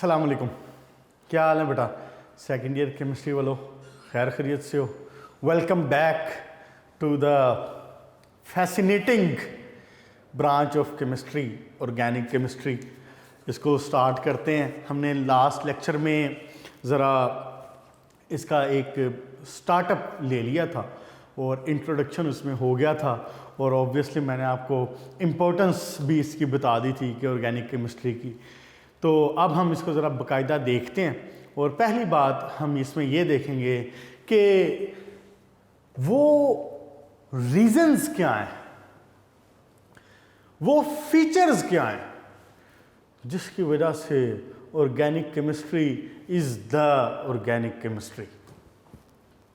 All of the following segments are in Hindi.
अस्सलाम वालेकुम। क्या हाल है बेटा? सेकेंड ईयर केमिस्ट्री वालों, खैर खैरियत से हो? Welcome back to the fascinating branch of chemistry, organic chemistry. इसको स्टार्ट करते हैं। हमने लास्ट लेक्चर में ज़रा इसका एक स्टार्टअप ले लिया था और इंट्रोडक्शन उसमें हो गया था, और ऑब्वियसली मैंने आपको इम्पोर्टेंस भी इसकी बता दी थी कि ऑर्गेनिक केमिस्ट्री की। तो अब हम इसको ज़रा बाकायदा देखते हैं, और पहली बात हम इसमें ये देखेंगे कि वो रीजंस क्या हैं, वो फीचर्स क्या हैं जिसकी वजह से organic chemistry is the organic chemistry.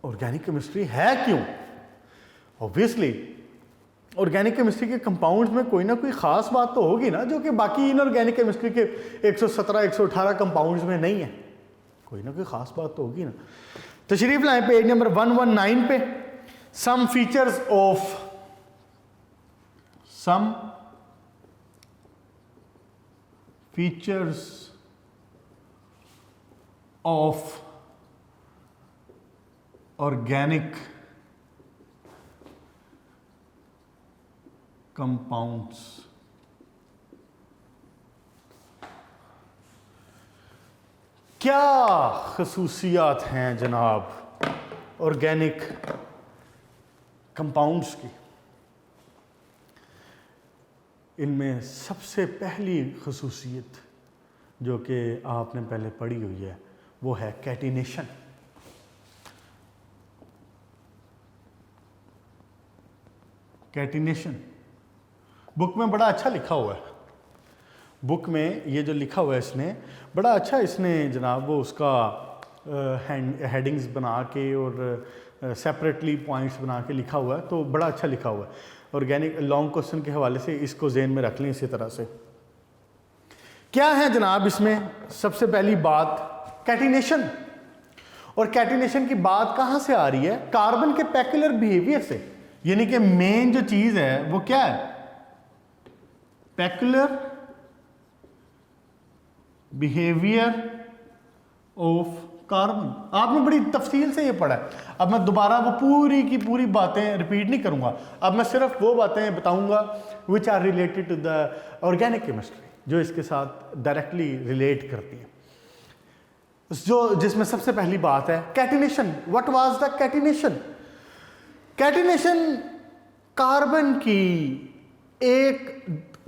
Organic chemistry है क्यों? ऑब्वियसली ऑर्गेनिक केमिस्ट्री के कंपाउंड्स में कोई ना कोई ख़ास बात तो होगी ना, जो कि बाकी इनऑर्गेनिक केमिस्ट्री के 117 118 कंपाउंड्स में नहीं है। कोई ना कोई ख़ास बात तो होगी ना। तशरीफ लाएं पेज नंबर 119 पे। Some features of organic compounds. क्या खसूसियात हैं जनाब ऑर्गेनिक कंपाउंड्स की? इनमें सबसे पहली खसूसियत जो कि आपने पहले पढ़ी हुई है वो है कैटिनेशन। कैटिनेशन बुक में बड़ा अच्छा लिखा हुआ है। बुक में ये जो लिखा हुआ है इसने बड़ा अच्छा, इसने जनाब वो उसका हेडिंग्स बना के और सेपरेटली पॉइंट्स बना के लिखा हुआ है, तो बड़ा अच्छा लिखा हुआ है। ऑर्गेनिक लॉन्ग क्वेश्चन के हवाले से इसको ज़हन में रख लें। इसी तरह से क्या है जनाब इसमें सबसे पहली बात कैटिनेशन। और कैटिनेशन की बात कहाँ से आ रही है? कार्बन के पैक्युलर बिहेवियर से। यानी कि मेन जो चीज़ है वो क्या है? पैक्युलर बिहेवियर ऑफ कार्बन। आपने बड़ी तफसील से ये पढ़ा है। अब मैं दोबारा वो पूरी की पूरी बातें रिपीट नहीं करूंगा। अब मैं सिर्फ वो बातें बताऊंगा which are related to the organic chemistry, जो इसके साथ डायरेक्टली रिलेट करती है। जो जिसमें सबसे पहली बात है catenation. What was the catenation? Catenation carbon की एक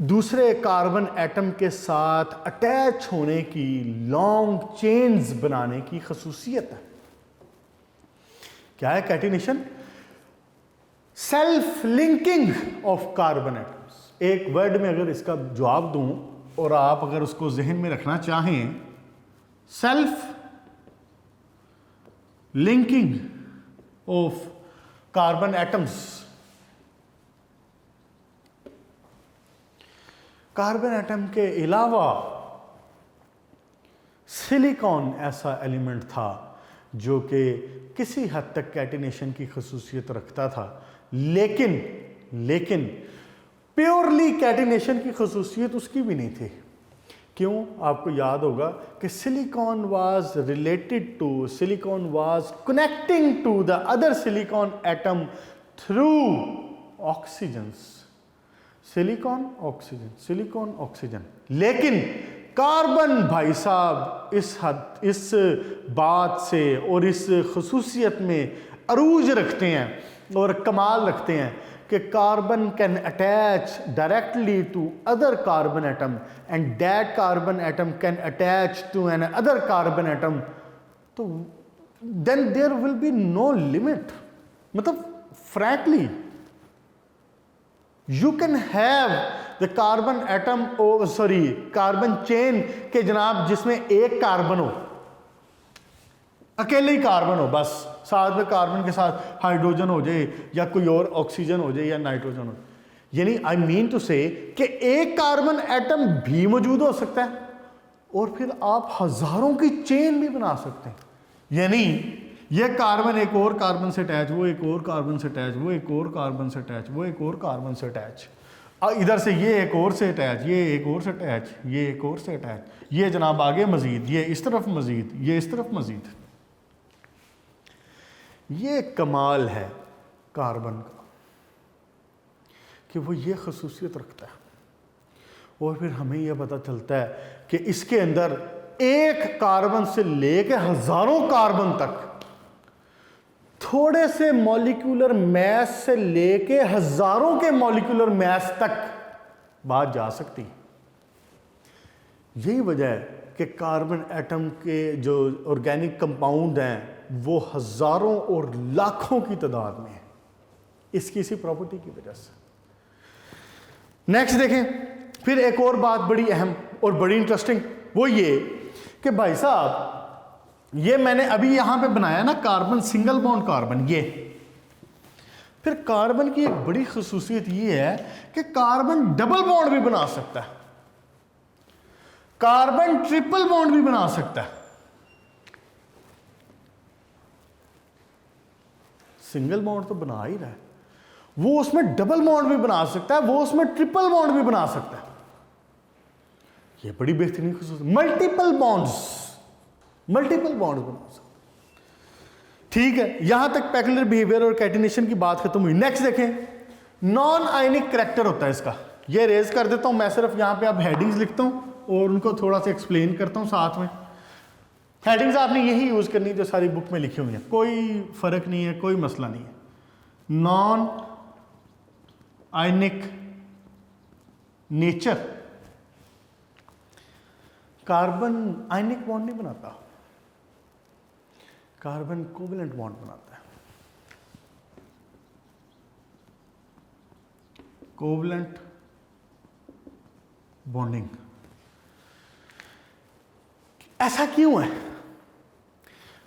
दूसरे कार्बन एटम के साथ अटैच होने की, लॉन्ग चेन्स बनाने की खसूसियत है। क्या है catenation? Self linking of carbon atoms. एक वर्ड में अगर इसका जवाब दूं और आप अगर उसको जहन में रखना चाहें, self linking of carbon atoms. Carbon atom के अलावा सिलिकॉन ऐसा एलिमेंट था जो कि किसी हद तक कैटिनेशन की खसूसियत रखता था, लेकिन प्योरली कैटिनेशन की खसूसियत उसकी भी नहीं थी। क्यों? आपको याद होगा कि silicon was connecting to the other silicon atom through oxygens. Silicon oxygen. लेकिन कार्बन भाई साहब इस बात से और इस खसूसियत में अरूज रखते हैं और कमाल रखते हैं कि carbon can attach directly to other carbon atom and that carbon atom can attach to an other carbon atom. तो then there will be no limit. मतलब frankly you can have the carbon atom carbon chain के जनाब जिसमें एक कार्बन हो, अकेले ही कार्बन हो, बस साथ में कार्बन के साथ हाइड्रोजन हो जाए या कोई और ऑक्सीजन हो जाए या नाइट्रोजन हो। यानी आई मीन टू से कि एक कार्बन एटम भी मौजूद हो सकता है और फिर आप हजारों की चेन भी बना सकते हैं। यानी ये कार्बन एक और कार्बन से अटैच, वो एक और कार्बन से अटैच, वो एक और कार्बन से अटैच, वो एक और कार्बन से अटैच। इधर से ये एक और से अटैच, ये एक और से अटैच, ये एक और से अटैच, ये जनाब आगे मजीद, ये इस तरफ मजीद, ये इस तरफ मजीद। ये कमाल है कार्बन का कि वो ये खसूसियत रखता है। और फिर हमें यह पता चलता है कि इसके अंदर एक कार्बन से लेके हजारों कार्बन तक, थोड़े से मॉलिक्यूलर मैस से लेके हजारों के मॉलिक्यूलर मैस तक बात जा सकती है। यही वजह है कि कार्बन एटम के जो ऑर्गेनिक कंपाउंड हैं वो हजारों और लाखों की तादाद में है, इसकी इसी प्रॉपर्टी की वजह से। नेक्स्ट देखें, फिर एक और बात बड़ी अहम और बड़ी इंटरेस्टिंग, वो ये कि भाई साहब ये मैंने अभी यहां पे बनाया ना कार्बन, सिंगल बॉन्ड कार्बन, ये फिर कार्बन की एक बड़ी खसूसियत ये है कि कार्बन डबल बॉन्ड भी बना सकता है, कार्बन ट्रिपल बॉन्ड भी बना सकता है। सिंगल बॉन्ड तो बना ही रहा है, वो उसमें डबल बॉन्ड भी बना सकता है, वो उसमें ट्रिपल बॉन्ड भी बना सकता है। ये बड़ी बेहतरीन खसूसियत, मल्टीपल बॉन्ड बना सकता है। ठीक है, यहां तक पैक्युलर बिहेवियर और कैटिनेशन की बात खत्म हुई। नेक्स्ट देखें, नॉन आयनिक करैक्टर होता है इसका। ये रेज कर देता हूं मैं, सिर्फ यहां पे अब हेडिंग्स लिखता हूं और उनको थोड़ा सा एक्सप्लेन करता हूं साथ में। हेडिंग्स आपने यही यूज करनी जो सारी बुक में लिखी हुई है, कोई फर्क नहीं है, कोई मसला नहीं है। Non ionic nature, carbon ionic bond नहीं बनाता, कार्बन कोवेलेंट बॉन्ड बनाता है। Covalent bonding. ऐसा क्यों है?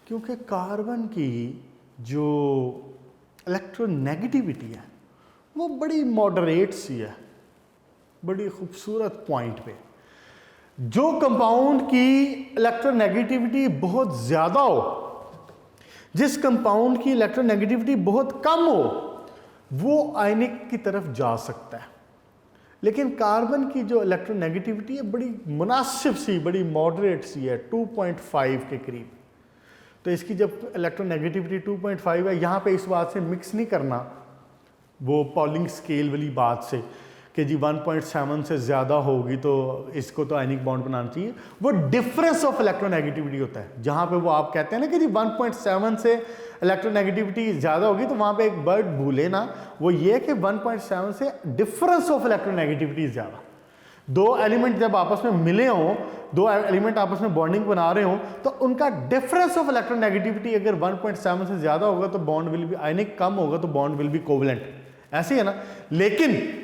क्योंकि कार्बन की जो इलेक्ट्रोनेगेटिविटी है वो बड़ी मॉडरेट सी है, बड़ी खूबसूरत पॉइंट पे। जो कंपाउंड की इलेक्ट्रोनेगेटिविटी बहुत ज़्यादा हो, जिस कंपाउंड की इलेक्ट्रोनेगेटिविटी बहुत कम हो, वो आयनिक की तरफ जा सकता है। लेकिन कार्बन की जो इलेक्ट्रोनेगेटिविटी है बड़ी मुनासिब सी, बड़ी मॉडरेट सी है, 2.5 के करीब। तो इसकी जब इलेक्ट्रोनेगेटिविटी 2.5 है, यहाँ पे इस बात से मिक्स नहीं करना वो पॉलिंग स्केल वाली बात से कि जी 1.7 से ज़्यादा होगी तो इसको तो आयनिक बॉन्ड बनाना चाहिए। वो डिफरेंस ऑफ इलेक्ट्रोनेगेटिविटी होता है, जहाँ पे वो आप कहते हैं ना कि जी 1.7 से इलेक्ट्रोनेगेटिविटी ज़्यादा होगी, तो वहाँ पे एक वर्ड भूले ना, वो ये कि 1.7 से डिफरेंस ऑफ इलेक्ट्रोनेगेटिविटी ज़्यादा। दो एलिमेंट जब आपस में मिले हों, दो एलिमेंट आपस में बॉन्डिंग बना रहे हों, तो उनका डिफरेंस ऑफ इलेक्ट्रोनेगेटिविटी अगर 1.7 से ज़्यादा होगा तो बॉन्ड विल बी आयनिक, कम होगा तो बॉन्ड विल बी कोवेलेंट। ऐसे है ना। लेकिन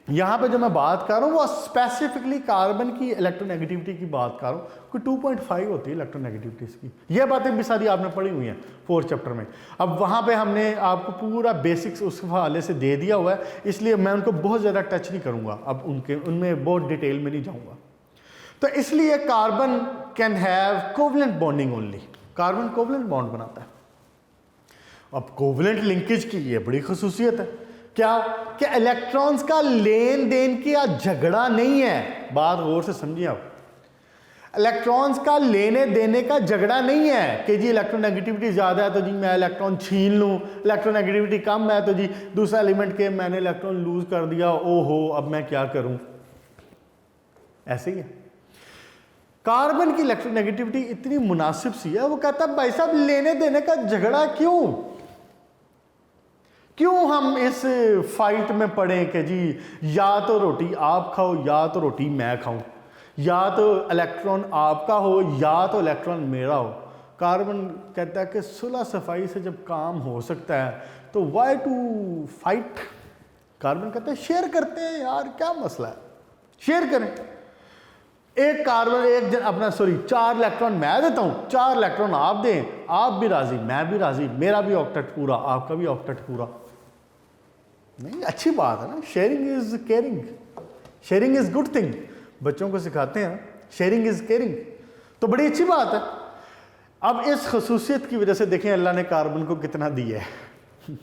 यहां पे जो मैं बात कर रहा हूं वो स्पेसिफिकली कार्बन की इलेक्ट्रोनेगेटिविटी की बात कर रहा हूं, कोई 2.5 होती है इलेक्ट्रोनेगेटिविटी की। ये बातें भी सारी आपने पढ़ी हुई हैं 4th चैप्टर में। अब वहां पे हमने आपको पूरा बेसिक्स उस हवाले से दे दिया हुआ है, इसलिए मैं उनको बहुत ज़्यादा टच नहीं करूंगा, अब उनमें बहुत डिटेल में नहीं जाऊंगा। तो इसलिए carbon can have covalent bonding only, carbon covalent bond बनाता है। अब कोवेलेंट लिंकेज की ये बड़ी खसूसियत है, क्या कि इलेक्ट्रॉन्स का लेन देन किया झगड़ा नहीं है। बात गौर से समझिए आप, इलेक्ट्रॉन्स का लेने देने का झगड़ा नहीं है कि जी इलेक्ट्रोनेगेटिविटी ज़्यादा है तो जी मैं इलेक्ट्रॉन छीन लूँ, इलेक्ट्रोनेगेटिविटी कम है तो जी दूसरा एलिमेंट के मैंने इलेक्ट्रॉन लूज कर दिया, ओहो अब मैं क्या करूँ। ऐसे ही है। कार्बन की इलेक्ट्रोनेगेटिविटी इतनी मुनासिब सी है, वो कहता है भाई साहब लेने देने का झगड़ा क्यों हम इस फाइट में पड़े कि जी या तो रोटी आप खाओ या तो रोटी मैं खाऊं, या तो इलेक्ट्रॉन आपका हो या तो इलेक्ट्रॉन मेरा हो। कार्बन कहता है कि सुलह सफाई से जब काम हो सकता है तो वाई टू फाइट। कार्बन कहता है शेयर करते हैं यार, क्या मसला है, शेयर करें। एक कार्बन एक अपना 4 इलेक्ट्रॉन मैं देता हूं, 4 इलेक्ट्रॉन आप दें, आप भी राजी मैं भी राजी, मेरा भी ऑक्टेट पूरा आपका भी ऑक्टेट पूरा। नहीं, अच्छी बात है ना, sharing is caring, sharing is good thing. बच्चों को सिखाते हैं शेयरिंग इज केयरिंग, तो बड़ी अच्छी बात है। अब इस खसूसियत की वजह से देखें अल्लाह ने कार्बन को कितना दिया है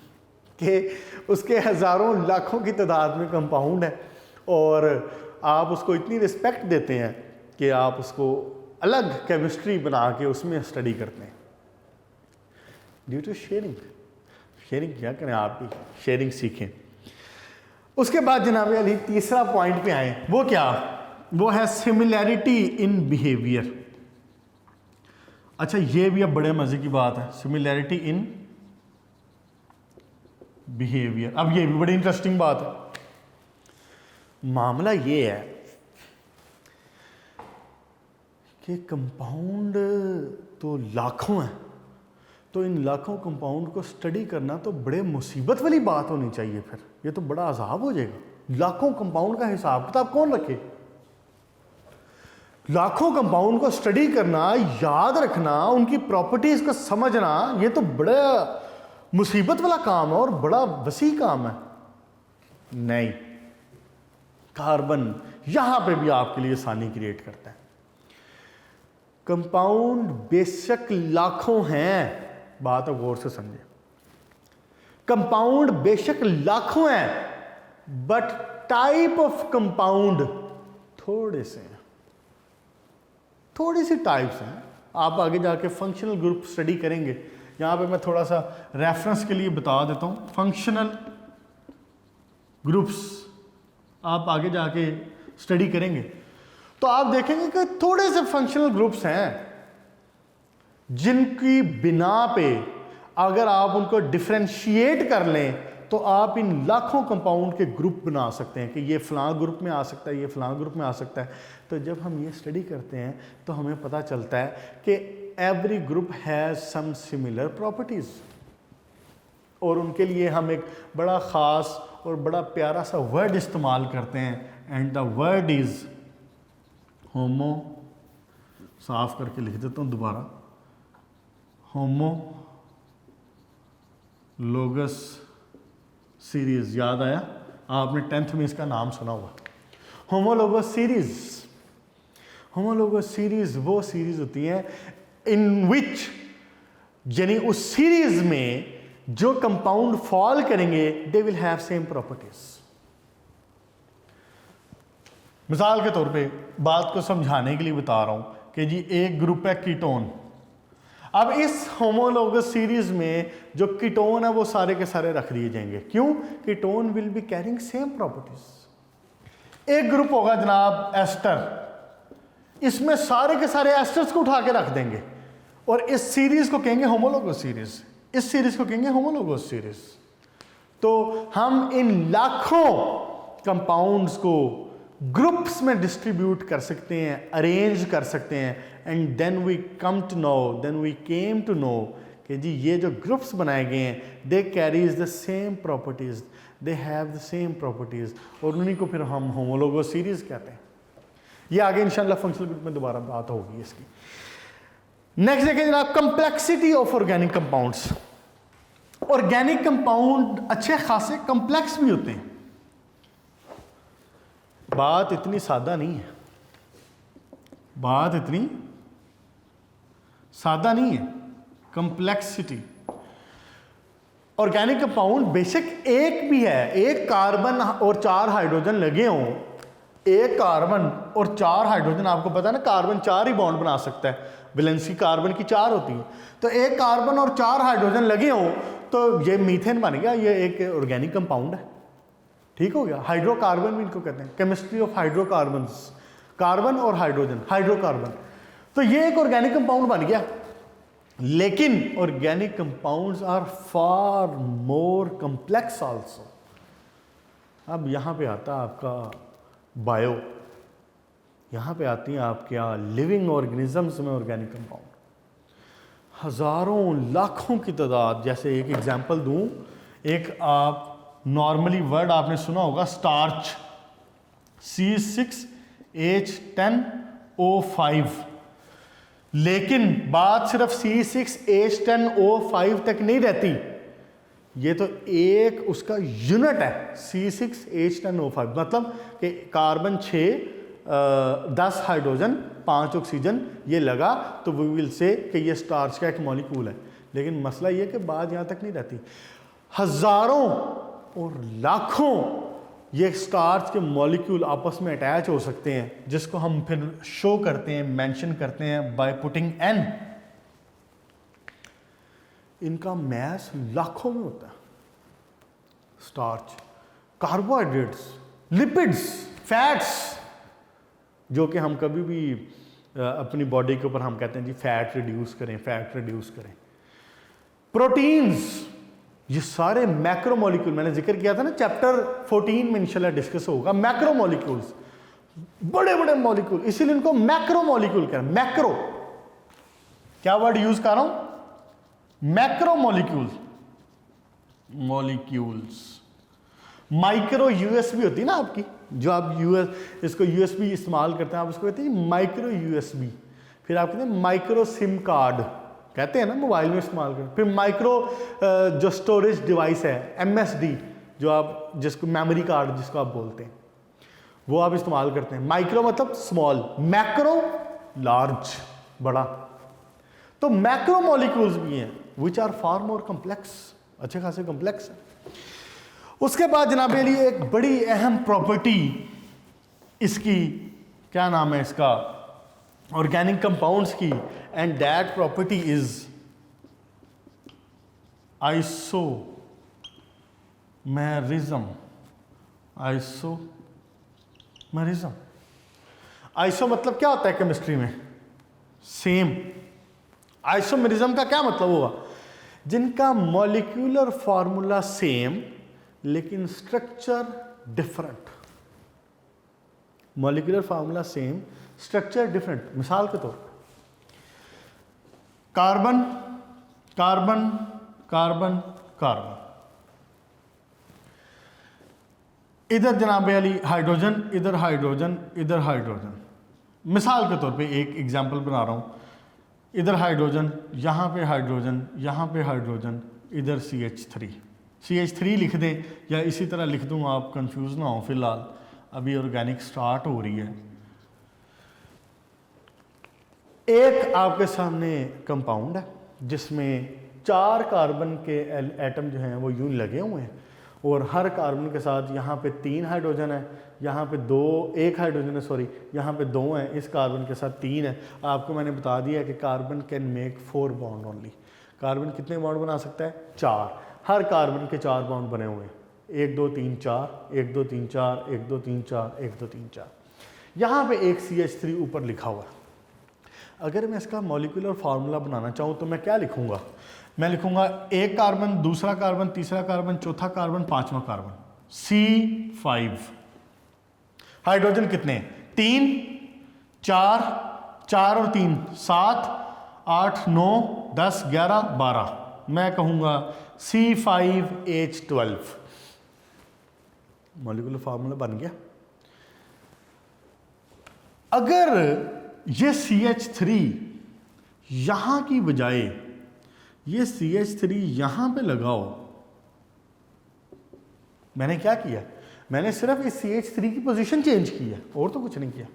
कि उसके हजारों लाखों की तादाद में कंपाउंड है और आप उसको इतनी रिस्पेक्ट देते हैं कि आप उसको अलग केमिस्ट्री बना के उसमें स्टडी करते हैं ड्यू टू शेयरिंग। शेयरिंग क्या करें, आप भी शेयरिंग सीखें। उसके बाद जनाब अली तीसरा पॉइंट पे आए, वो क्या, वो है सिमिलैरिटी इन बिहेवियर। अच्छा ये भी अब बड़े मजे की बात है, सिमिलैरिटी इन बिहेवियर। अब ये भी बड़ी इंटरेस्टिंग बात है। मामला ये है कि कंपाउंड तो लाखों हैं, तो इन लाखों कंपाउंड को स्टडी करना तो बड़े मुसीबत वाली बात होनी चाहिए। फिर ये तो बड़ा अजाब हो जाएगा। लाखों कंपाउंड का हिसाब किताब कौन रखे? लाखों कंपाउंड को स्टडी करना, याद रखना, उनकी प्रॉपर्टीज को समझना, ये तो बड़ा मुसीबत वाला काम है और बड़ा वसी काम है। नहीं, कार्बन यहां पे भी आपके लिए आसानी क्रिएट करता है। कंपाउंड बेशक लाखों हैं, बात है गौर से समझे, कंपाउंड बेशक लाखों हैं, बट टाइप ऑफ कंपाउंड थोड़े से हैं, थोड़ी सी टाइप्स हैं। आप आगे जाके फंक्शनल ग्रुप स्टडी करेंगे। यहां पे मैं थोड़ा सा रेफरेंस के लिए बता देता हूं, फंक्शनल ग्रुप्स आप आगे जाके स्टडी करेंगे तो आप देखेंगे कि थोड़े से फंक्शनल ग्रुप्स हैं जिनकी बिना पे अगर आप उनको डिफरेंशिएट कर लें तो आप इन लाखों कंपाउंड के ग्रुप बना सकते हैं कि ये फलां ग्रुप में आ सकता है, ये फलां ग्रुप में आ सकता है। तो जब हम ये स्टडी करते हैं तो हमें पता चलता है कि every group has some similar properties, और उनके लिए हम एक बड़ा ख़ास और बड़ा प्यारा सा वर्ड इस्तेमाल करते हैं, एंड द वर्ड इज़ होमो। साफ करके लिख देता हूँ दोबारा, होमोलोगस सीरीज। याद आया? आपने 10th में इसका नाम सुना होगा, होमोलोगस सीरीज। होमोलोगस सीरीज वो सीरीज होती है इन विच, यानी उस सीरीज में जो कंपाउंड फॉल करेंगे they will have same properties. मिसाल के तौर पे बात को समझाने के लिए बता रहा हूं कि जी एक ग्रुप है कीटोन। अब इस होमोलोगस सीरीज में जो कीटोन है वो सारे के सारे रख दिए जाएंगे। क्यों? Ketone will be carrying same properties. एक ग्रुप होगा जनाब एस्टर, इसमें सारे के सारे एस्टर्स को उठा के रख देंगे और इस सीरीज को कहेंगे होमोलोगस सीरीज, इस सीरीज को कहेंगे होमोलोगस सीरीज। तो हम इन लाखों कंपाउंड्स को ग्रुप्स में डिस्ट्रीब्यूट कर सकते हैं, अरेंज कर सकते हैं, and then we come to know, then we came to know कि जी ये जो ग्रुप्स बनाए गए हैं they carries the same properties, they have the same properties, और उन्हीं को फिर हम होमोलोगस सीरीज कहते हैं। ये आगे इंशाल्लाह फंक्शनल ग्रुप में दोबारा बात होगी इसकी। नेक्स्ट देखें जनाब, complexity of organic compounds. Organic compound अच्छे खासे कंप्लेक्स भी होते हैं। बात इतनी सादा नहीं है, बात इतनी सादा नहीं है। कंप्लेक्सिटी ऑर्गेनिक कंपाउंड बेशक एक भी है, एक कार्बन और 4 हाइड्रोजन लगे हों, एक कार्बन और 4 हाइड्रोजन, आपको पता है ना कार्बन 4 ही बॉन्ड बना सकता है, वैलेंसी कार्बन की 4 होती है। तो एक कार्बन और 4 हाइड्रोजन लगे हों तो ये मीथेन बन गया, ये एक ऑर्गेनिक कंपाउंड है। ठीक हो गया। हाइड्रोकार्बन भी इनको कहते हैं, केमिस्ट्री ऑफ हाइड्रोकार्बन्स, कार्बन और हाइड्रोजन, हाइड्रोकार्बन। तो ये एक ऑर्गेनिक कंपाउंड बन गया। लेकिन organic compounds are far more complex also. अब यहां पे आता है आपका बायो, यहां पे आती हैं आपके लिविंग ऑर्गेनिजम्स में ऑर्गेनिक कंपाउंड। हजारों लाखों की तादाद। जैसे एक एग्जांपल दूं, एक आप नॉर्मली वर्ड आपने सुना होगा स्टार्च, C6H10O5, लेकिन बात सिर्फ C6H10O5 तक नहीं रहती, ये तो एक उसका यूनिट है C6H10O5। मतलब कि कार्बन 6, 10 हाइड्रोजन, 5 ऑक्सीजन ये लगा तो वी विल से कि ये स्टार्च का एक मॉलिक्यूल है। लेकिन मसला ये कि बात यहाँ तक नहीं रहती, हजारों और लाखों ये स्टार्च के मॉलिक्यूल आपस में अटैच हो सकते हैं, जिसको हम फिर शो करते हैं, मेंशन करते हैं बाय पुटिंग एन। इनका मैस लाखों में होता है। स्टार्च, कार्बोहाइड्रेट्स, लिपिड्स, फैट्स, जो कि हम कभी भी अपनी बॉडी के ऊपर हम कहते हैं जी फैट रिड्यूस करें, फैट रिड्यूस करें। प्रोटीन्स, ये सारे मैक्रो मॉलिक्यूल, मैंने जिक्र किया था ना चैप्टर 14 में इंशाल्लाह डिस्कस होगा। मैक्रो मॉलिक्यूल्स, बड़े बड़े मॉलिक्यूल, इसीलिए इनको मैक्रो मॉलिक्यूल कह रहे हैं। मैक्रो, क्या वर्ड यूज कर रहा हूं? Macro molecules. Molecules, micro USB होती है ना आपकी, जो आप इसको यूएसबी इस्तेमाल करते हैं, आप उसको कहते हैं माइक्रो यूएसबी। फिर आप कहते हैं माइक्रो सिम कार्ड, कहते हैं ना मोबाइल में इस्तेमाल करते हैं। फिर माइक्रो जो स्टोरेज डिवाइस है, एमएसडी, जो आप जिसको मेमोरी कार्ड जिसको आप बोलते हैं, वो आप इस्तेमाल करते हैं। माइक्रो मतलब स्मॉल, मैक्रो लार्ज, बड़ा। तो मैक्रो मॉलिक्यूल्स भी हैं which are far more complex, अच्छे खासे कॉम्प्लेक्स है। उसके बाद जनाब अली एक बड़ी अहम प्रॉपर्टी इसकी, क्या नाम है इसका, ऑर्गेनिक कंपाउंड्स की, and that property is isomerism. Isomerism, iso मतलब क्या होता है केमिस्ट्री में? सेम। आइसोमेरिज्म का क्या मतलब हुआ? जिनका मॉलिक्यूलर फॉर्मूला सेम लेकिन structure different. Molecular formula same, structure different. मिसाल के तौर पर कार्बन कार्बन कार्बन कार्बन, इधर जनाब अली हाइड्रोजन, इधर हाइड्रोजन, इधर हाइड्रोजन। मिसाल के तौर पे एक एग्जांपल बना रहा हूं, इधर हाइड्रोजन, यहां पे हाइड्रोजन, यहां पे हाइड्रोजन, इधर CH3। CH3 लिख दें या इसी तरह लिख दूं, आप कंफ्यूज ना हो। फिलहाल अभी ऑर्गेनिक स्टार्ट हो रही है। एक आपके सामने कंपाउंड है जिसमें 4 कार्बन के एटम जो हैं वो यूं लगे हुए हैं, और हर कार्बन के साथ यहाँ पे 3 हाइड्रोजन है, यहाँ पे 1 हाइड्रोजन है, सॉरी, यहाँ पे 2 है, इस कार्बन के साथ 3 है। आपको मैंने बता दिया कि carbon can make 4 bond only. Carbon कितने बॉन्ड बना सकता है? 4। हर कार्बन के 4 बॉन्ड बने हुए हैं, 1 2 3 4, 1 2 3 4, 1 2 3 4, 1 2 3 4। यहाँ पे एक CH3 ऊपर लिखा हुआ है। अगर मैं इसका मॉलिक्यूलर फार्मूला बनाना चाहूँ तो मैं क्या लिखूंगा? मैं लिखूंगा एक कार्बन, दूसरा कार्बन, तीसरा कार्बन, चौथा कार्बन, पांचवा कार्बन, C5। हाइड्रोजन कितने? 3, 4, 4 और 3 7, 8, 9, 10, 11, 12। मैं कहूंगा C5H12। मॉलिक्यूलर फार्मूला बन गया। अगर ये CH3 यहां की बजाय ये CH3 यहां पे लगाओ, मैंने क्या किया? मैंने सिर्फ इस CH3 की पोजीशन चेंज की है, और तो कुछ नहीं किया।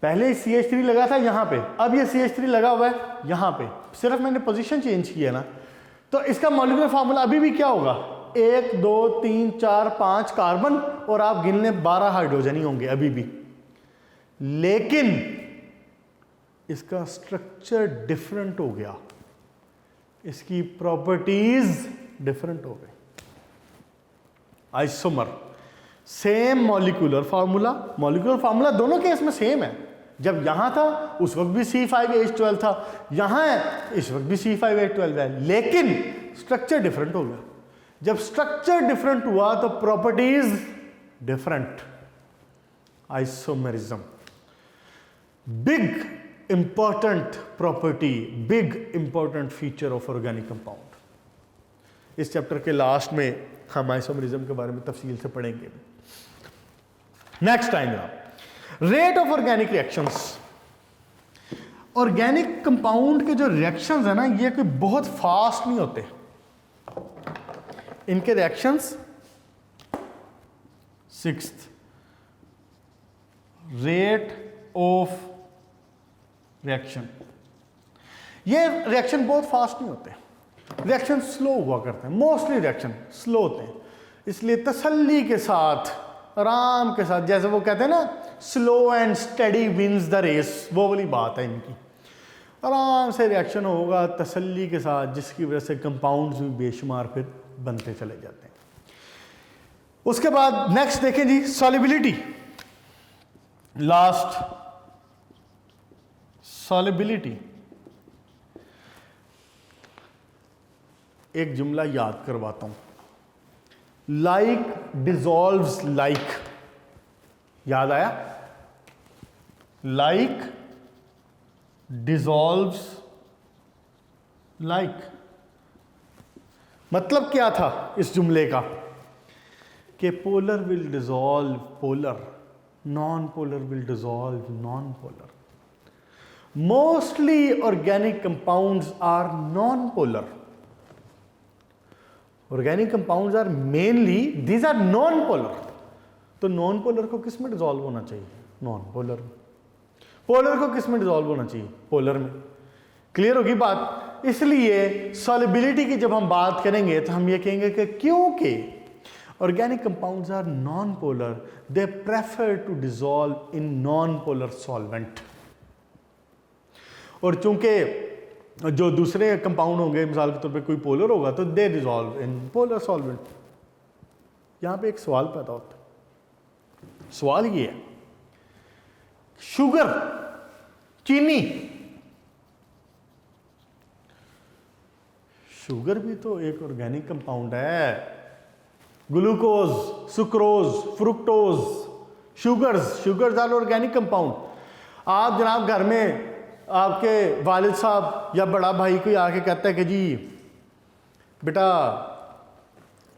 पहले CH3 लगा था यहां पे, अब ये CH3 लगा हुआ है यहां पे, सिर्फ मैंने पोजीशन चेंज की है ना। तो इसका मॉलिक्यूलर फार्मूला अभी भी क्या होगा? 1 2 3 4 5 कार्बन, और आप गिन लें 12 हाइड्रोजन ही होंगे अभी भी, लेकिन इसका स्ट्रक्चर डिफरेंट हो गया, इसकी प्रॉपर्टीज डिफरेंट हो गई। आइसोमर, सेम मॉलिक्यूलर फार्मूला दोनों केस में सेम है। जब यहां था उस वक्त भी C5H12 था, यहां है इस वक्त भी C5H12 है, लेकिन स्ट्रक्चर डिफरेंट हो गया। जब स्ट्रक्चर डिफरेंट हुआ तो properties different. Isomerism, big important property, big important feature of organic compound. इस चैप्टर के लास्ट में हम आइसोमेरिज्म के बारे में तफसील से पढ़ेंगे। नेक्स्ट टाइम आप rate of organic reactions. Organic compound के जो रिएक्शंस है ना, ये कोई बहुत फास्ट नहीं होते। इनके reactions, 6th rate of reaction, ये रिएक्शन बहुत फास्ट नहीं होते, रिएक्शन स्लो हुआ करते हैं। मोस्टली रिएक्शन स्लो होते हैं। इसलिए तसल्ली के साथ, आराम के साथ, जैसे वो कहते हैं ना slow and study wins the race, वो वाली बात है इनकी। आराम से रिएक्शन होगा तसल्ली के साथ, जिसकी वजह से कंपाउंड्स भी बेशुमार फिर बनते चले जाते हैं। उसके बाद नेक्स्ट देखें जी, सॉल्युबिलिटी। Last, solubility. एक जुमला याद करवाता हूं, लाइक डिजॉल्व्स लाइक। याद आया? Like dissolves like. मतलब क्या था इस जुमले का? कि polar will dissolve polar, non polar will dissolve non polar. Mostly organic compounds are non polar. Organic compounds are mainly these are non polar. तो नॉन पोलर को किस में डिजॉल्व होना चाहिए? नॉन पोलर में। पोलर को किस में डिजॉल्व होना चाहिए? पोलर में। क्लियर होगी बात? इसलिए सॉल्युबिलिटी की जब हम बात करेंगे तो हम ये कहेंगे कि क्योंकि organic compounds are non polar, they prefer to dissolve in non polar solvent. और चूंकि जो दूसरे कंपाउंड होंगे, मिसाल के तौर पे कोई पोलर होगा, तो दे डिजॉल्व इन पोलर सॉल्वेंट। यहां पे एक सवाल पैदा होता है। सवाल ये है, शुगर, चीनी, शुगर भी तो एक ऑर्गेनिक कंपाउंड है। Glucose, sucrose, fructose, sugars are organic compound. आप जनाब घर में आपके वालिद साहब या बड़ा भाई कोई आके कहता है कि जी बेटा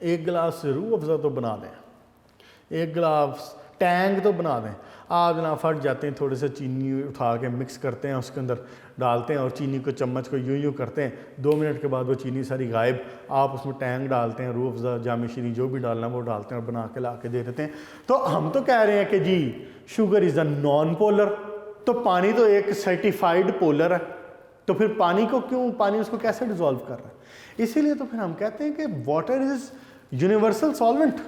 एक गिलास रूह अफ़ज़ा तो बना दें, एक गिलास टैंग तो बना दें। आप जनाब फट जाते हैं, थोड़े से चीनी उठा के मिक्स करते हैं, उसके अंदर डालते हैं और चीनी को चम्मच को यूं करते हैं। 2 मिनट के बाद वो चीनी सारी गायब। आप उसमें टैंग डालते हैं, रूह अफ़ज़ा, जाम शीरी, जो भी डालना वो डालते हैं और बना के ला के दे देते हैं। तो हम तो कह रहे हैं कि जी sugar is a non polar. तो पानी तो एक सर्टिफाइड पोलर है, तो फिर पानी को क्यों, पानी उसको कैसे डिजॉल्व कर रहा है? इसीलिए तो फिर हम कहते हैं कि water is universal solvent.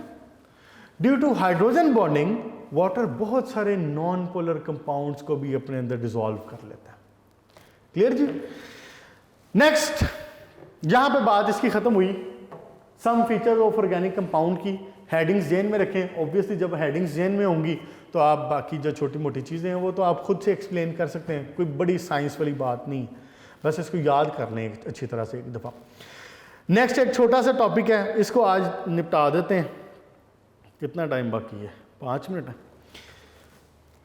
Due to hydrogen bonding water बहुत सारे नॉन पोलर कंपाउंड्स को भी अपने अंदर डिसॉल्व कर लेता है। क्लियर जी? नेक्स्ट, यहां पे बात इसकी खत्म हुई। सम फीचर ऑफ ऑर्गेनिक कंपाउंड की हेडिंग्स जेन में रखें। ऑब्वियसली जब हेडिंग्स जेन में होंगी तो आप बाकी जो छोटी मोटी चीज़ें हैं वो तो आप खुद से एक्सप्लेन कर सकते हैं, कोई बड़ी साइंस वाली बात नहीं, बस इसको याद कर लें अच्छी तरह से एक दफ़ा। नेक्स्ट एक छोटा सा टॉपिक है, इसको आज निपटा देते हैं। कितना टाइम बाकी है? 5 मिनट है,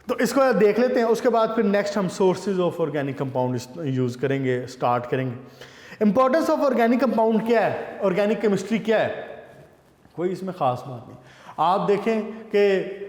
तो इसको देख लेते हैं। उसके बाद फिर नेक्स्ट हम sources of organic compound use करेंगे, स्टार्ट करेंगे। इंपॉर्टेंस ऑफ ऑर्गेनिक कंपाउंड क्या है, ऑर्गेनिक केमिस्ट्री क्या है? कोई इसमें ख़ास बात नहीं। आप देखें कि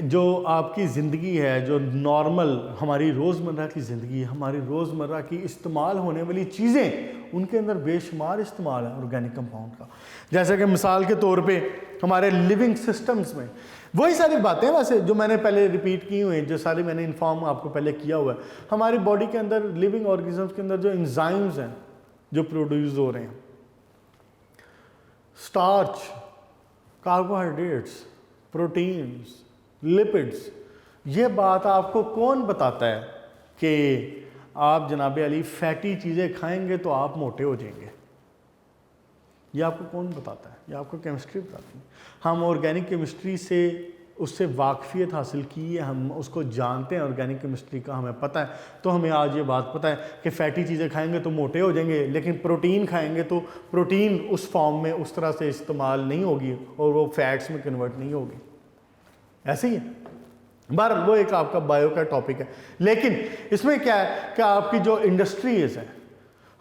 जो आपकी ज़िंदगी है, जो नॉर्मल हमारी रोज़मर्रा की ज़िंदगी, हमारी रोज़मर्रा की इस्तेमाल होने वाली चीज़ें, उनके अंदर बेशुमार इस्तेमाल है ऑर्गेनिक कंपाउंड का। जैसे कि मिसाल के तौर पे हमारे लिविंग सिस्टम्स में वही सारी बातें वैसे जो मैंने पहले रिपीट की हुई हैं, जो सारी मैंने इन्फॉर्म आपको पहले किया हुआ है। हमारी बॉडी के अंदर, लिविंग ऑर्गेनिजम्स के अंदर जो एंजाइम्स हैं जो प्रोड्यूस हो रहे हैं, स्टार्च, कार्बोहाइड्रेट्स, प्रोटीन्स, लिपिड्स, ये बात आपको कौन बताता है कि आप जनाब अली फैटी चीज़ें खाएंगे तो आप मोटे हो जाएंगे? ये आपको कौन बताता है? ये आपको केमिस्ट्री बताती है। हम ऑर्गेनिक केमिस्ट्री से उससे वाकफियत हासिल की है, हम उसको जानते हैं, ऑर्गेनिक केमिस्ट्री का हमें पता है। तो हमें आज ये बात पता है कि फ़ैटी चीज़ें खाएंगे तो मोटे हो जाएंगे, लेकिन प्रोटीन खाएंगे तो प्रोटीन उस फॉर्म में उस तरह से इस्तेमाल नहीं होगी और वो फैट्स में कन्वर्ट नहीं होगी। ऐसे ही है। बार वो एक आपका बायो का टॉपिक है, लेकिन इसमें क्या है कि आपकी जो इंडस्ट्रीज़ हैं,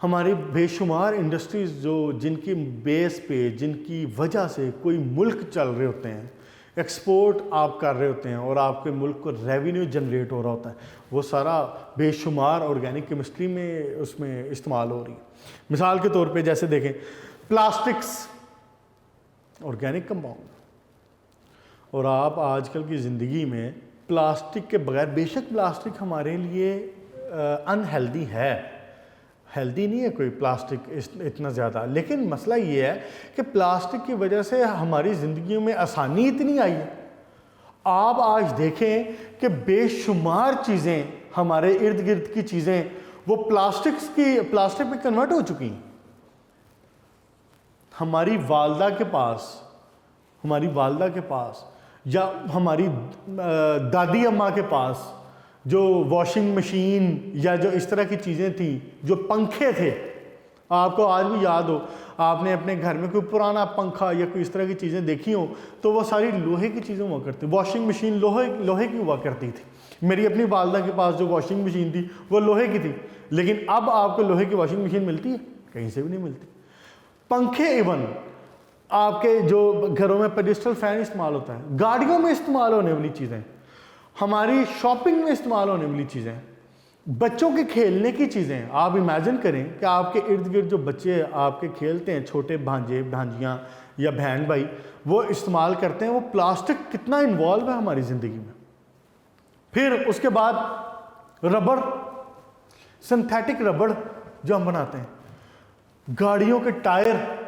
हमारी बेशुमार इंडस्ट्रीज़ जो जिनकी बेस पे, जिनकी वजह से कोई मुल्क चल रहे होते हैं, एक्सपोर्ट आप कर रहे होते हैं और आपके मुल्क को रेवेन्यू जनरेट हो रहा होता है, वो सारा बेशुमार ऑर्गेनिक केमिस्ट्री में उसमें इस्तेमाल हो रही है। मिसाल के तौर पे जैसे देखें, प्लास्टिक्स ऑर्गेनिक कंपाउंड, और आप आजकल की ज़िंदगी में प्लास्टिक के बगैर, बेशक प्लास्टिक हमारे लिए अनहेल्दी है, हेल्दी नहीं है कोई प्लास्टिक इतना ज़्यादा, लेकिन मसला ये है कि प्लास्टिक की वजह से हमारी ज़िंदगियों में आसानी इतनी आई है। आप आज देखें कि बेशुमार चीज़ें, हमारे इर्द गिर्द की चीज़ें वो प्लास्टिक में कन्वर्ट हो चुकी हैं। हमारी वालदा के पास या हमारी दादी अम्मा के पास जो वॉशिंग मशीन या जो इस तरह की चीज़ें थी, जो पंखे थे, आपको आज भी याद हो, आपने अपने घर में कोई पुराना पंखा या कोई इस तरह की चीज़ें देखी हो तो वो सारी लोहे की चीज़ें हुआ करती। वॉशिंग मशीन लोहे की हुआ करती थी। मेरी अपनी वालदा के पास जो वॉशिंग मशीन थी वो लोहे की थी, लेकिन अब आपको लोहे की वॉशिंग मशीन मिलती है? कहीं से भी नहीं मिलती। पंखे, इवन आपके जो घरों में पेडिस्टल फैन इस्तेमाल होता है, गाड़ियों में इस्तेमाल होने वाली चीज़ें, हमारी शॉपिंग में इस्तेमाल होने वाली चीज़ें, बच्चों के खेलने की चीज़ें। आप इमेजिन करें कि आपके इर्द गिर्द जो बच्चे आपके खेलते हैं, छोटे भांजे भांजियाँ या बहन भाई, वो इस्तेमाल करते हैं, वो प्लास्टिक कितना इन्वॉल्व है हमारी ज़िंदगी में। फिर उसके बाद रबड़, सिंथेटिक रबड़ जो हम बनाते हैं, गाड़ियों के टायर,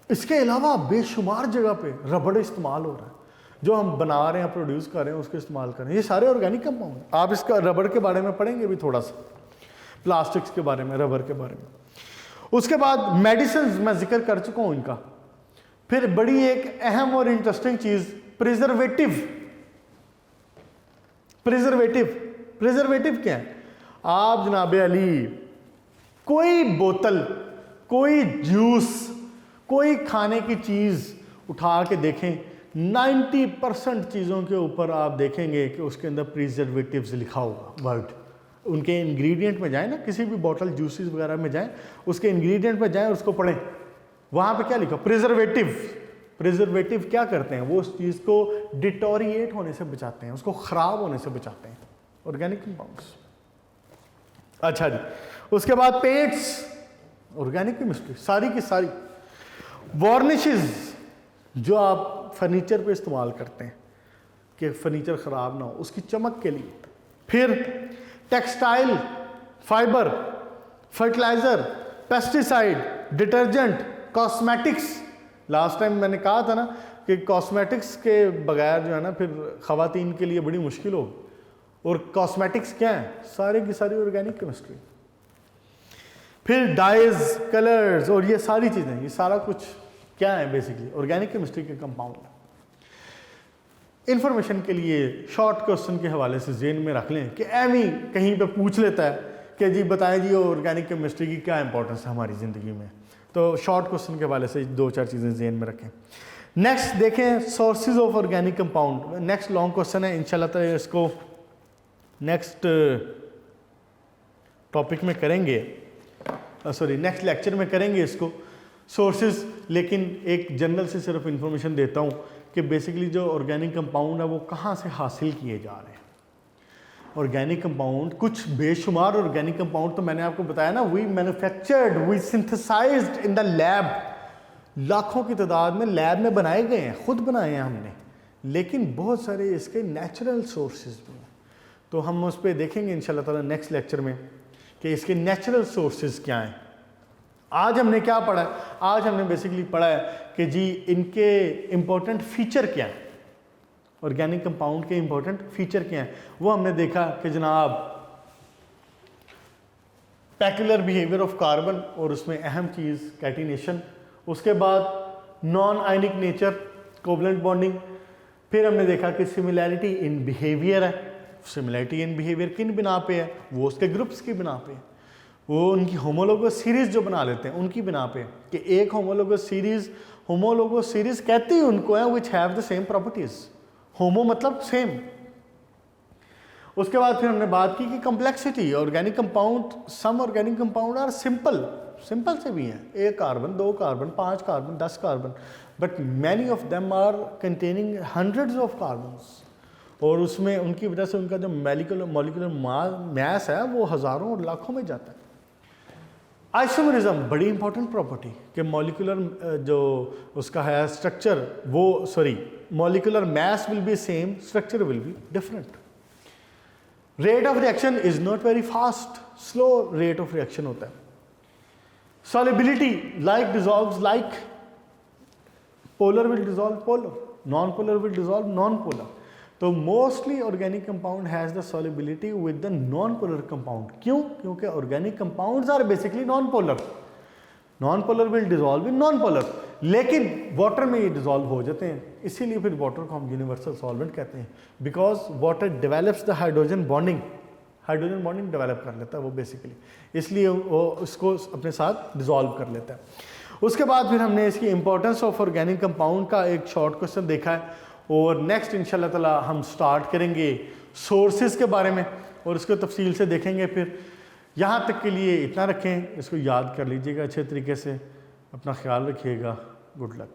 इसके अलावा बेशुमार जगह पे रबड़ इस्तेमाल हो रहा है। जो हम बना रहे हैं, प्रोड्यूस कर रहे हैं, उसको इस्तेमाल कर रहे हैं। ये सारे ऑर्गेनिक कंपाउंड। आप इसका रबड़ के बारे में पढ़ेंगे भी थोड़ा सा, प्लास्टिक्स के बारे में, रबड़ के बारे में। उसके बाद मेडिसिन मैं जिक्र कर चुका हूं इनका। फिर बड़ी एक अहम और इंटरेस्टिंग चीज, प्रिजर्वेटिव क्या है? आप जनाब अली कोई बोतल, कोई जूस, कोई खाने की चीज उठा के देखें, 90% चीज़ों के ऊपर आप देखेंगे कि उसके अंदर प्रिजर्वेटिव्स लिखा होगा वर्ड। उनके इंग्रेडिएंट में जाएं ना, किसी भी बॉटल जूसेस वगैरह में जाएं, उसके इंग्रेडिएंट में जाएं, उसको पढ़ें, वहाँ पे क्या लिखा? प्रिजर्वेटिव क्या करते हैं? वो उस चीज़ को डिटोरिएट होने से बचाते हैं, उसको ख़राब होने से बचाते हैं। Organic compounds. अच्छा जी, उसके बाद पेंट्स, ऑर्गेनिक केमिस्ट्री सारी की सारी। वार्निशेस जो आप फर्नीचर पे इस्तेमाल करते हैं कि फर्नीचर ख़राब ना हो, उसकी चमक के लिए। फिर textile, fibre, fertiliser, pesticide, detergent, cosmetics. Last time मैंने कहा था ना कि कॉस्मेटिक्स के बगैर जो है ना फिर ख़वातीन के लिए बड़ी मुश्किल हो। और कॉस्मेटिक्स क्या है? सारी की सारी ऑर्गेनिक केमिस्ट्री। फिर डाइज, कलर्स और ये सारी चीज़ें, ये सारा कुछ क्या है? बेसिकली ऑर्गेनिक केमिस्ट्री के कंपाउंड। इंफॉर्मेशन के लिए शॉर्ट क्वेश्चन के हवाले से जेन में रख लें कि एमी कहीं पे पूछ लेता है कि जी बताएं जी ऑर्गेनिक केमिस्ट्री की क्या इंपॉर्टेंस है हमारी ज़िंदगी में, तो शॉर्ट क्वेश्चन के हवाले से 2-4 चीज़ें जेन में रखें। नेक्स्ट देखें sources of organic compound. Next long question है, इंशाल्लाह ताला इसको नेक्स्ट टॉपिक में करेंगे, नेक्स्ट लेक्चर में करेंगे इसको सोर्सेज। लेकिन एक जनरल से सिर्फ इंफॉर्मेशन देता हूँ कि बेसिकली जो ऑर्गेनिक कंपाउंड है वो कहाँ से हासिल किए जा रहे हैं। ऑर्गेनिक कंपाउंड, कुछ बेशुमार ऑर्गेनिक कंपाउंड तो मैंने आपको बताया ना, we manufactured, we synthesised in the lab. लाखों की तादाद में लैब में बनाए गए हैं, खुद बनाए हैं हमने। लेकिन बहुत सारे इसके नेचुरल सोर्सेज भी हैं, तो हम उस पर देखेंगे इंशाल्लाह ताला नेक्स्ट लेक्चर में कि इसके नेचुरल सोर्सेज क्या हैं। आज हमने क्या पढ़ा है? आज हमने बेसिकली पढ़ा है कि जी इनके इम्पोर्टेंट फीचर क्या हैं, ऑर्गेनिक कंपाउंड के इम्पोर्टेंट फीचर क्या हैं। वो हमने देखा कि जनाब पैक्युलर बिहेवियर ऑफ कार्बन, और उसमें अहम चीज़ कैटिनेशन। उसके बाद non ionic nature, covalent bonding. फिर हमने देखा कि सिमिलैरिटी इन बिहेवियर है। सिमिलैरिटी इन बिहेवियर किन बिना पे है? वो उसके ग्रुप्स की बिना पे है, वो उनकी होमोलोगस सीरीज जो बना लेते हैं उनकी बिना पे कि एक होमोलोगस सीरीज कहती है उनको है which have the same properties. Homo मतलब सेम। उसके बाद फिर हमने बात की कि complexity, organic compound, some organic compound are simple से भी हैं, 1 carbon, 2 carbon, 5 carbon, 10 carbon, but many of them are containing hundreds of carbons. और उसमें उनकी वजह से उनका जो मॉलिक्यूलर मास है वो हज़ारों और लाखों में जाता है। आइसोमरिज्म बड़ी इंपॉर्टेंट प्रॉपर्टी कि मॉलिक्यूलर जो उसका है स्ट्रक्चर, वो molecular mass will be same, structure will be different. Rate of reaction is not very fast, slow rate of reaction होता है। solubility, like dissolves like, polar will dissolve polar, non-polar will dissolve non-polar. तो mostly organic compound has the solubility with the non polar compound. क्यों? क्योंकि organic compounds are basically non polar. Non polar will dissolve in non polar, लेकिन वाटर में ये डिजॉल्व हो जाते हैं. इसीलिए फिर वाटर को हम यूनिवर्सल सॉल्वेंट कहते हैं, because water develops the hydrogen bonding. Hydrogen bonding develop कर लेता है वो बेसिकली, इसलिए वो उसको अपने साथ डिजॉल्व कर लेता है. उसके बाद फिर हमने इसकी इंपॉर्टेंस ऑफ ऑर्गेनिक कंपाउंड का एक शॉर्ट क्वेश्चन देखा है, और नेक्स्ट इंशाल्लाह ताला हम स्टार्ट करेंगे सोर्सेज के बारे में और इसको तफसील से देखेंगे. फिर यहाँ तक के लिए इतना रखें, इसको याद कर लीजिएगा अच्छे तरीके से. अपना ख्याल रखिएगा. Good luck.